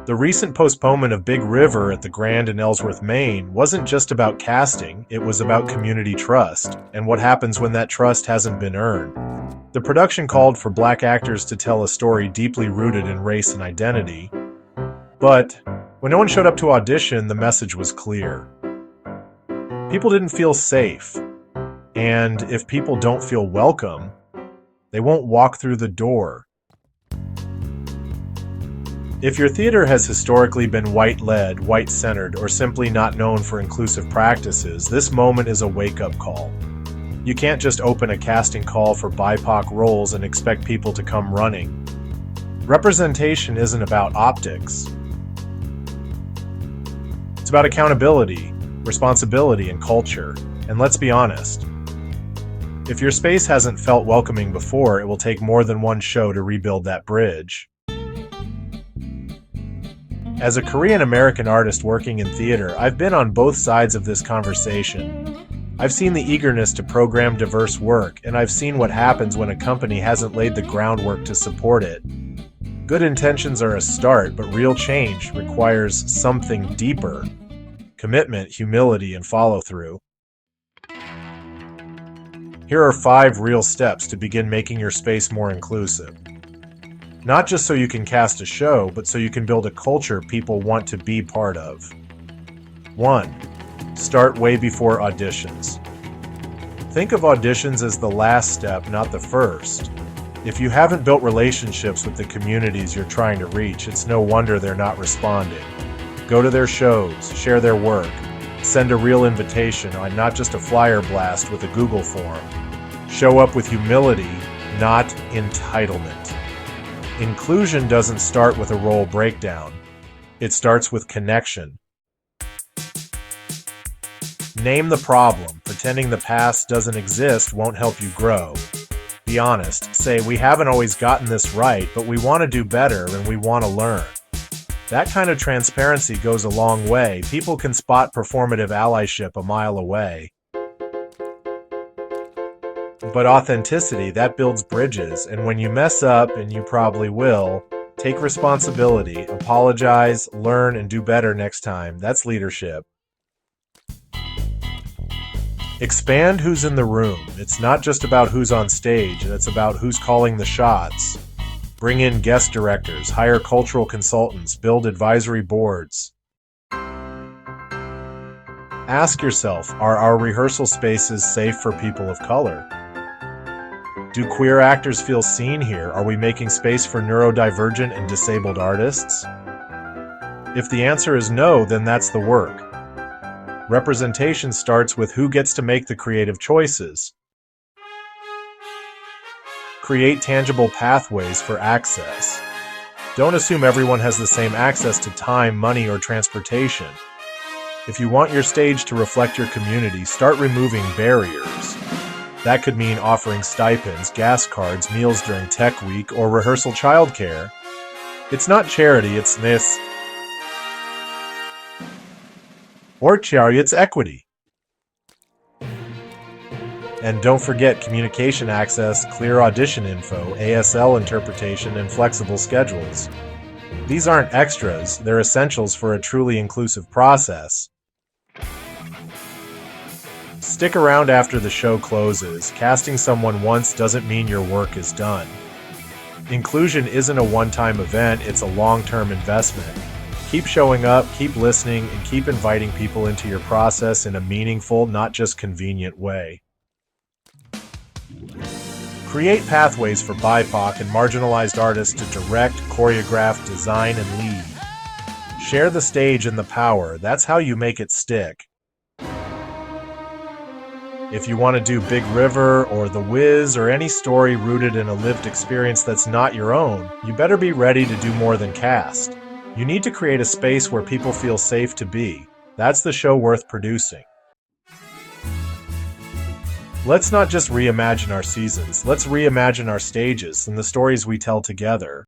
The recent postponement of Big River at the Grand in Ellsworth, Maine, wasn't just about casting, it was about community trust, and what happens when that trust hasn't been earned. The production called for Black actors to tell a story deeply rooted in race and identity, but when no one showed up to audition, the message was clear. People didn't feel safe, and if people don't feel welcome, they won't walk through the door. If your theater has historically been white-led, white-centered, or simply not known for inclusive practices, this moment is a wake-up call. You can't just open a casting call for BIPOC roles and expect people to come running. Representation isn't about optics. It's about accountability, responsibility, and culture. And let's be honest, if your space hasn't felt welcoming before, it will take more than one show to rebuild that bridge. As a Korean-American artist working in theater, I've been on both sides of this conversation. I've seen the eagerness to program diverse work, and I've seen what happens when a company hasn't laid the groundwork to support it. Good intentions are a start, but real change requires something deeper: commitment, humility, and follow-through. Here are 5 real steps to begin making your space more inclusive. Not just so you can cast a show, but so you can build a culture people want to be part of. 1. Start way before auditions. Think of auditions as the last step, not the first. If you haven't built relationships with the communities you're trying to reach, it's no wonder they're not responding. Go to their shows, share their work, send a real invitation, not just a flyer blast with a Google form. Show up with humility, not entitlement. Inclusion doesn't start with a role breakdown. It starts with connection. Name the problem. Pretending the past doesn't exist won't help you grow. Be honest. Say, we haven't always gotten this right, but we want to do better and we want to learn. That kind of transparency goes a long way. People can spot performative allyship a mile away. But authenticity, that builds bridges, and when you mess up, and you probably will, take responsibility, apologize, learn, and do better next time. That's leadership. Expand who's in the room. It's not just about who's on stage, it's about who's calling the shots. Bring in guest directors, hire cultural consultants, build advisory boards. Ask yourself, are our rehearsal spaces safe for people of color? Do queer actors feel seen here? Are we making space for neurodivergent and disabled artists? If the answer is no, then that's the work. Representation starts with who gets to make the creative choices. Create tangible pathways for access. Don't assume everyone has the same access to time, money, or transportation. If you want your stage to reflect your community, start removing barriers. That could mean offering stipends, gas cards, meals during tech week, or rehearsal childcare. It's not charity, it's this. Or charity, it's equity. And don't forget communication access, clear audition info, ASL interpretation, and flexible schedules. These aren't extras, they're essentials for a truly inclusive process. Stick around after the show closes. Casting someone once doesn't mean your work is done. Inclusion isn't a one-time event, it's a long-term investment. Keep showing up, keep listening, and keep inviting people into your process in a meaningful, not just convenient way. Create pathways for BIPOC and marginalized artists to direct, choreograph, design, and lead. Share the stage and the power. That's how you make it stick. If you want to do Big River or The Wiz or any story rooted in a lived experience that's not your own, you better be ready to do more than cast. You need to create a space where people feel safe to be. That's the show worth producing. Let's not just reimagine our seasons, let's reimagine our stages and the stories we tell together.